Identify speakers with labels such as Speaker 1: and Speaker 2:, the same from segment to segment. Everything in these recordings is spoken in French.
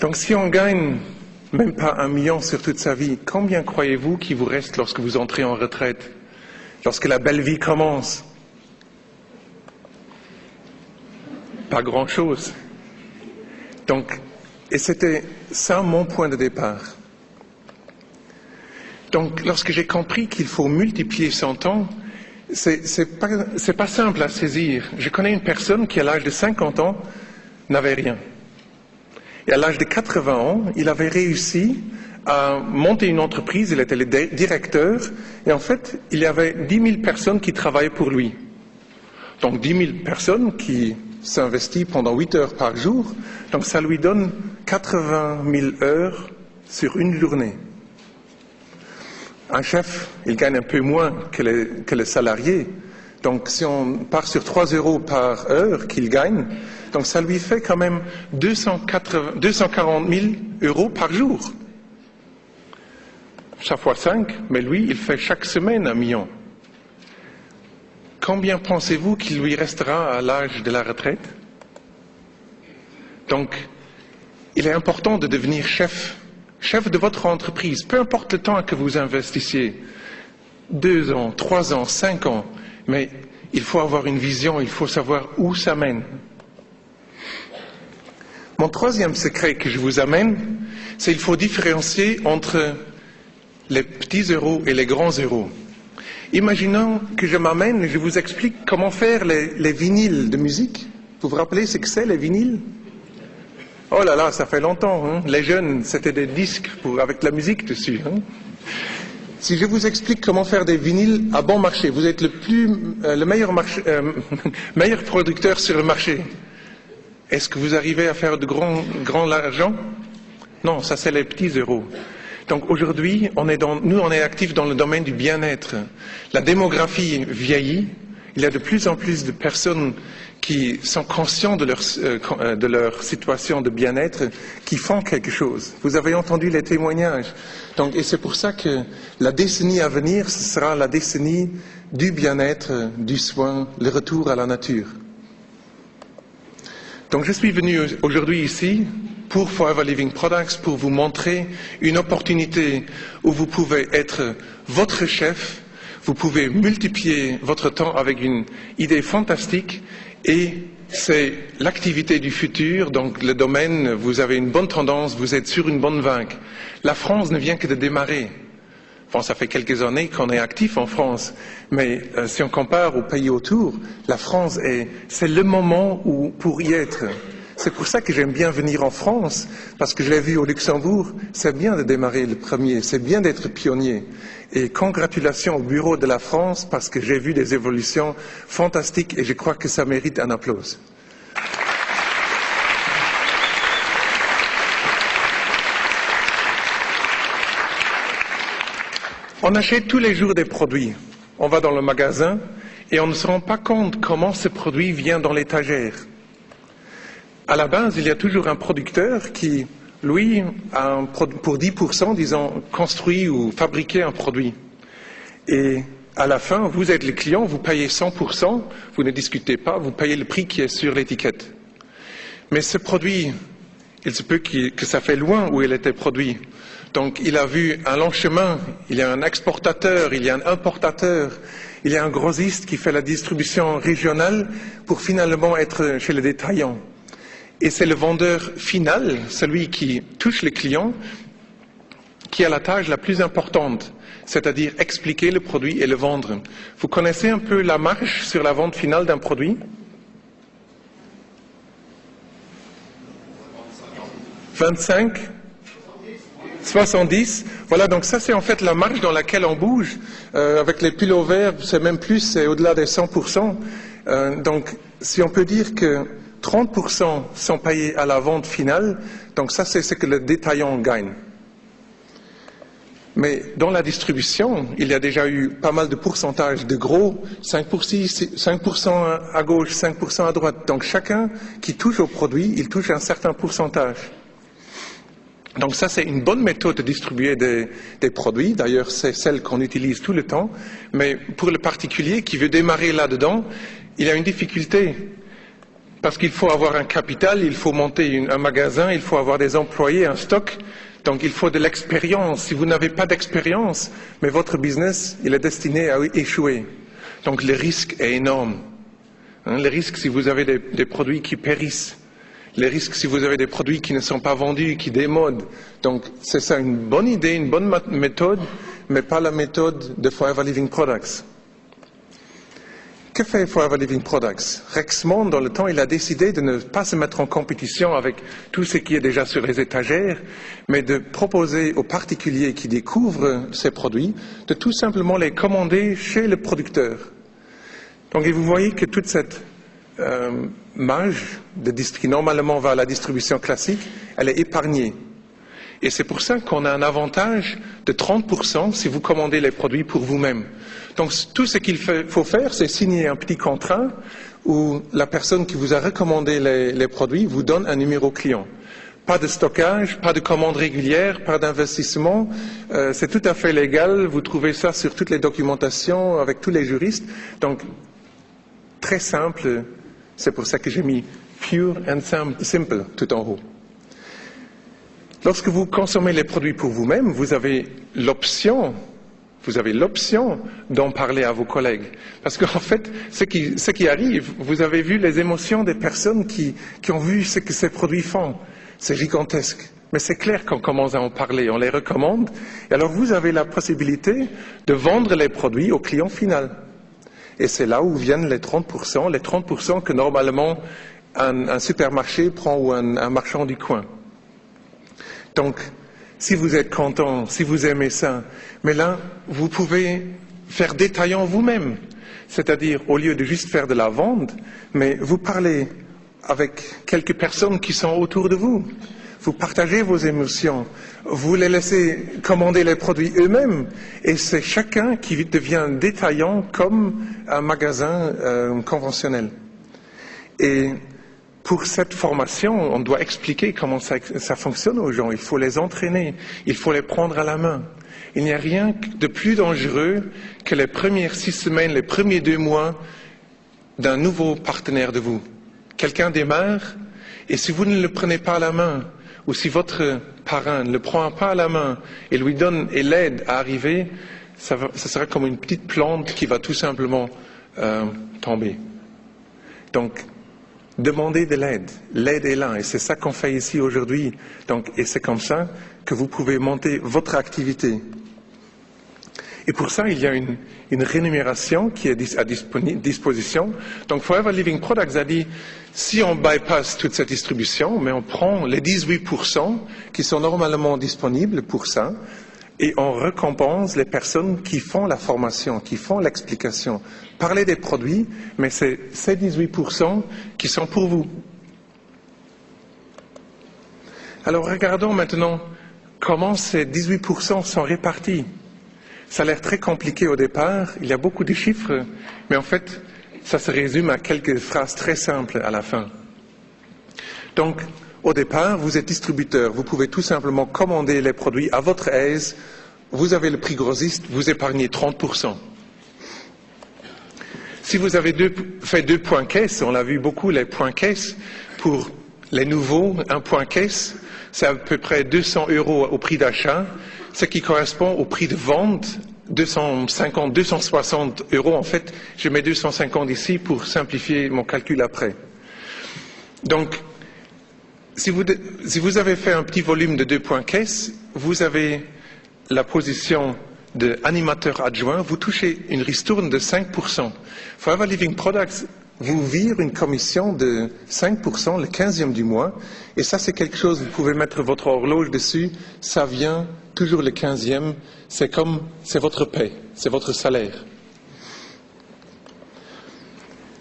Speaker 1: Donc si on gagne même pas 1 million sur toute sa vie, combien croyez-vous qu'il vous reste lorsque vous entrez en retraite, lorsque la belle vie commence? Pas grand-chose. Donc, et c'était ça mon point de départ. Donc, lorsque j'ai compris qu'il faut multiplier son temps, c'est pas simple à saisir. Je connais une personne qui, à l'âge de 50 ans, n'avait rien. Et à l'âge de 80 ans, il avait réussi à monter une entreprise, il était le directeur, et en fait, il y avait 10 000 personnes qui travaillaient pour lui. Donc 10 000 personnes qui s'investissent pendant 8 heures par jour, donc ça lui donne 80 000 heures sur une journée. Un chef, il gagne un peu moins que le salarié. Donc si on part sur 3 euros par heure qu'il gagne, donc ça lui fait quand même 240 000 euros par jour. Chaque fois 5, mais lui, il fait chaque semaine 1 million. Combien pensez-vous qu'il lui restera à l'âge de la retraite? Donc, il est important de devenir chef de votre entreprise, peu importe le temps que vous investissiez, 2 ans, 3 ans, 5 ans, mais il faut avoir une vision, il faut savoir où ça mène. Mon troisième secret que je vous amène, c'est qu'il faut différencier entre les petits euros et les grands euros. Imaginons que je m'amène et je vous explique comment faire les vinyles de musique. Vous vous rappelez ce que c'est, les vinyles? Oh là là, ça fait longtemps. Hein? Les jeunes, c'était des disques avec de la musique dessus. Hein? Si je vous explique comment faire des vinyles à bon marché, vous êtes le meilleur producteur sur le marché. Est-ce que vous arrivez à faire de grand argent? Non, ça c'est les petits euros. Donc aujourd'hui, on est actifs dans le domaine du bien-être. La démographie vieillit. Il y a de plus en plus de personnes qui sont conscients de leur situation de bien-être, qui font quelque chose. Vous avez entendu les témoignages. Donc, et c'est pour ça que la décennie à venir, ce sera la décennie du bien-être, du soin, le retour à la nature. Donc je suis venu aujourd'hui ici pour Forever Living Products pour vous montrer une opportunité où vous pouvez être votre chef, vous pouvez multiplier votre temps avec une idée fantastique et c'est l'activité du futur, donc le domaine, vous avez une bonne tendance, vous êtes sur une bonne vague. La France ne vient que de démarrer. Bon, ça fait quelques années qu'on est actif en France, mais si on compare aux pays autour, la France c'est le moment pour y être. C'est pour ça que j'aime bien venir en France, parce que je l'ai vu au Luxembourg, c'est bien de démarrer le premier, c'est bien d'être pionnier. Et congratulations au bureau de la France, parce que j'ai vu des évolutions fantastiques et je crois que ça mérite un applause. On achète tous les jours des produits. On va dans le magasin et on ne se rend pas compte comment ce produit vient dans l'étagère. À la base, il y a toujours un producteur qui, lui, pour 10%, disons, construit ou fabriqué un produit. Et à la fin, vous êtes le client, vous payez 100%, vous ne discutez pas, vous payez le prix qui est sur l'étiquette. Mais ce produit, il se peut que ça fait loin où il était produit. Donc il a vu un long chemin, il y a un exportateur, il y a un importateur, il y a un grossiste qui fait la distribution régionale pour finalement être chez le détaillant. Et c'est le vendeur final, celui qui touche les clients, qui a la tâche la plus importante, c'est-à-dire expliquer le produit et le vendre. Vous connaissez un peu la marge sur la vente finale d'un produit? 25 70, voilà, donc ça c'est en fait la marge dans laquelle on bouge. Avec les pullovers, c'est même plus, c'est au-delà des 100%. Donc si on peut dire que 30% sont payés à la vente finale, donc ça c'est ce que le détaillant gagne. Mais dans la distribution, il y a déjà eu pas mal de pourcentages de gros, 5% à gauche, 5% à droite. Donc chacun qui touche au produit, il touche un certain pourcentage. Donc ça, c'est une bonne méthode de distribuer des produits. D'ailleurs, c'est celle qu'on utilise tout le temps. Mais pour le particulier qui veut démarrer là-dedans, il y a une difficulté. Parce qu'il faut avoir un capital, il faut monter un magasin, il faut avoir des employés, un stock. Donc il faut de l'expérience. Si vous n'avez pas d'expérience, mais votre business, il est destiné à échouer. Donc le risque est énorme. Le risque si vous avez des produits qui périssent. Les risques si vous avez des produits qui ne sont pas vendus, qui démodent. Donc c'est ça une bonne idée, une bonne méthode, mais pas la méthode de Forever Living Products. Que fait Forever Living Products? Rexmond, dans le temps, il a décidé de ne pas se mettre en compétition avec tout ce qui est déjà sur les étagères, mais de proposer aux particuliers qui découvrent ces produits de tout simplement les commander chez le producteur. Donc, et vous voyez que toute cette marge qui normalement va à la distribution classique, elle est épargnée. Et c'est pour ça qu'on a un avantage de 30% si vous commandez les produits pour vous-même. Donc tout ce qu'il faut faire, c'est signer un petit contrat où la personne qui vous a recommandé les produits vous donne un numéro client. Pas de stockage, pas de commande régulière, pas d'investissement. C'est tout à fait légal. Vous trouvez ça sur toutes les documentations avec tous les juristes. Donc très simple. C'est pour ça que j'ai mis pure and simple tout en haut. Lorsque vous consommez les produits pour vous-même, vous avez l'option d'en parler à vos collègues. Parce qu'en fait, ce qui arrive, vous avez vu les émotions des personnes qui ont vu ce que ces produits font. C'est gigantesque. Mais c'est clair qu'on commence à en parler, on les recommande. Et alors vous avez la possibilité de vendre les produits au client final. Et c'est là où viennent les 30% que normalement un supermarché prend ou un marchand du coin. Donc, si vous êtes content, si vous aimez ça, mais là, vous pouvez faire détaillant vous-même. C'est-à-dire, au lieu de juste faire de la vente, mais vous parlez avec quelques personnes qui sont autour de vous. Vous partagez vos émotions. Vous les laissez commander les produits eux-mêmes. Et c'est chacun qui devient détaillant comme un magasin conventionnel. Et pour cette formation, on doit expliquer comment ça fonctionne aux gens. Il faut les entraîner, il faut les prendre à la main. Il n'y a rien de plus dangereux que les premières 6 semaines, les premiers 2 mois d'un nouveau partenaire de vous. Quelqu'un démarre, et si vous ne le prenez pas à la main, ou si votre parrain ne le prend pas à la main et lui donne et l'aide à arriver, ça sera comme une petite plante qui va tout simplement tomber. Donc, demandez de l'aide. L'aide est là et c'est ça qu'on fait ici aujourd'hui. Donc, et c'est comme ça que vous pouvez monter votre activité. Et pour ça, il y a une rémunération qui est à disposition. Donc, Forever Living Products a dit, si on bypass toute cette distribution, mais on prend les 18% qui sont normalement disponibles pour ça, et on récompense les personnes qui font la formation, qui font l'explication. Parlez des produits, mais c'est ces 18% qui sont pour vous. Alors regardons maintenant comment ces 18% sont répartis. Ça a l'air très compliqué au départ, il y a beaucoup de chiffres, mais en fait, ça se résume à quelques phrases très simples à la fin. Donc, au départ, vous êtes distributeur, vous pouvez tout simplement commander les produits à votre aise, vous avez le prix grossiste, vous épargnez 30%. Si vous avez fait 2 points caisse, on l'a vu beaucoup, les points caisse, pour les nouveaux, un point caisse, c'est à peu près 200 € au prix d'achat, ce qui correspond au prix de vente, 250, 260 € en fait. Je mets 250 ici pour simplifier mon calcul après. Donc, si vous avez fait un petit volume de 2 points caisse, vous avez la position d'animateur adjoint, vous touchez une ristourne de 5%. Forever Living Products vous vire une commission de 5% le 15e du mois, et ça c'est quelque chose, vous pouvez mettre votre horloge dessus, ça vient toujours le 15e, c'est votre paie, c'est votre salaire.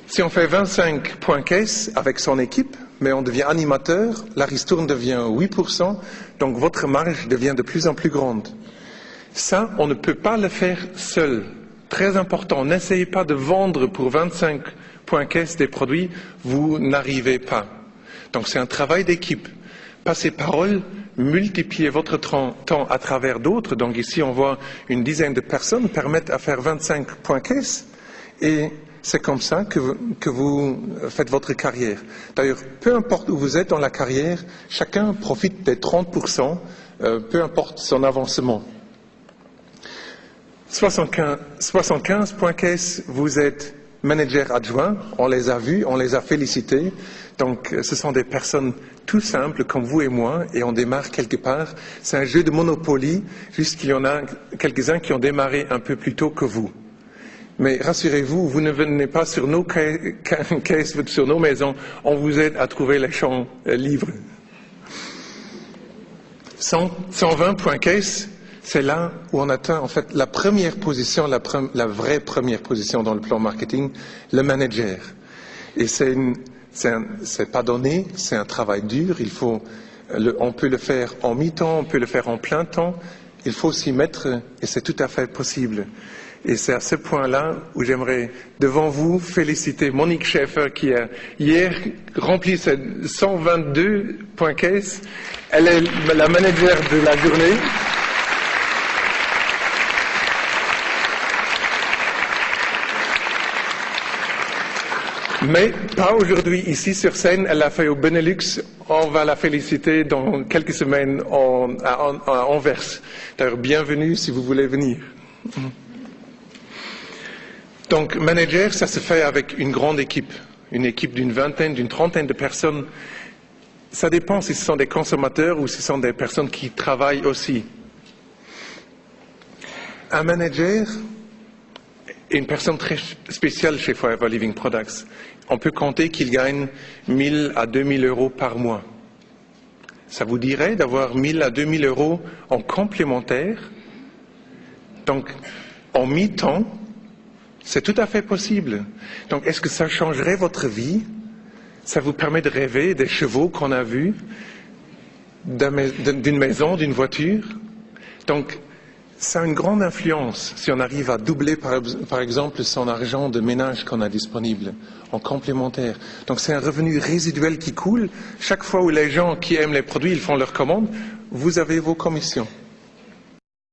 Speaker 1: Si on fait 25 points caisse avec son équipe, mais on devient animateur, la ristourne devient 8%, donc votre marge devient de plus en plus grande. Ça, on ne peut pas le faire seul. Très important, n'essayez pas de vendre pour 25 points caisse des produits, vous n'arrivez pas. Donc c'est un travail d'équipe. Passez parole, multipliez votre temps à travers d'autres. Donc ici, on voit une dizaine de personnes permettent à faire 25 points caisse. Et c'est comme ça que vous faites votre carrière. D'ailleurs, peu importe où vous êtes dans la carrière, chacun profite des 30%, peu importe son avancement. 75.case, vous êtes manager adjoint, on les a vus, on les a félicités. Donc, ce sont des personnes tout simples comme vous et moi, et on démarre quelque part. C'est un jeu de Monopoly, juste qu'il y en a quelques-uns qui ont démarré un peu plus tôt que vous. Mais rassurez-vous, vous ne venez pas sur nos caisses, sur nos maisons, on vous aide à trouver les champs libres. 120.case, c'est là où on atteint en fait la première position, la vraie première position dans le plan marketing, le manager. Et c'est pas donné, c'est un travail dur. On peut le faire en mi-temps, on peut le faire en plein temps. Il faut s'y mettre et c'est tout à fait possible. Et c'est à ce point-là où j'aimerais, devant vous, féliciter Monique Schaeffer qui a hier rempli ses 122.case. Elle est la manager de la journée. Mais pas aujourd'hui, ici sur scène, elle l'a fait au Benelux. On va la féliciter dans quelques semaines à Anvers. D'ailleurs, bienvenue si vous voulez venir. Donc, manager, ça se fait avec une grande équipe. Une équipe d'une vingtaine, d'une trentaine de personnes. Ça dépend si ce sont des consommateurs ou si ce sont des personnes qui travaillent aussi. Un manager est une personne très spéciale chez Forever Living Products. On peut compter qu'il gagne 1000 à 2000 euros par mois. Ça vous dirait d'avoir 1000 à 2000 euros en complémentaire? Donc, en mi-temps, c'est tout à fait possible. Donc, est-ce que ça changerait votre vie? Ça vous permet de rêver des chevaux qu'on a vus, d'une maison, d'une voiture? Donc, ça a une grande influence si on arrive à doubler, par exemple, son argent de ménage qu'on a disponible en complémentaire. Donc, c'est un revenu résiduel qui coule. Chaque fois où les gens qui aiment les produits, ils font leurs commandes, vous avez vos commissions.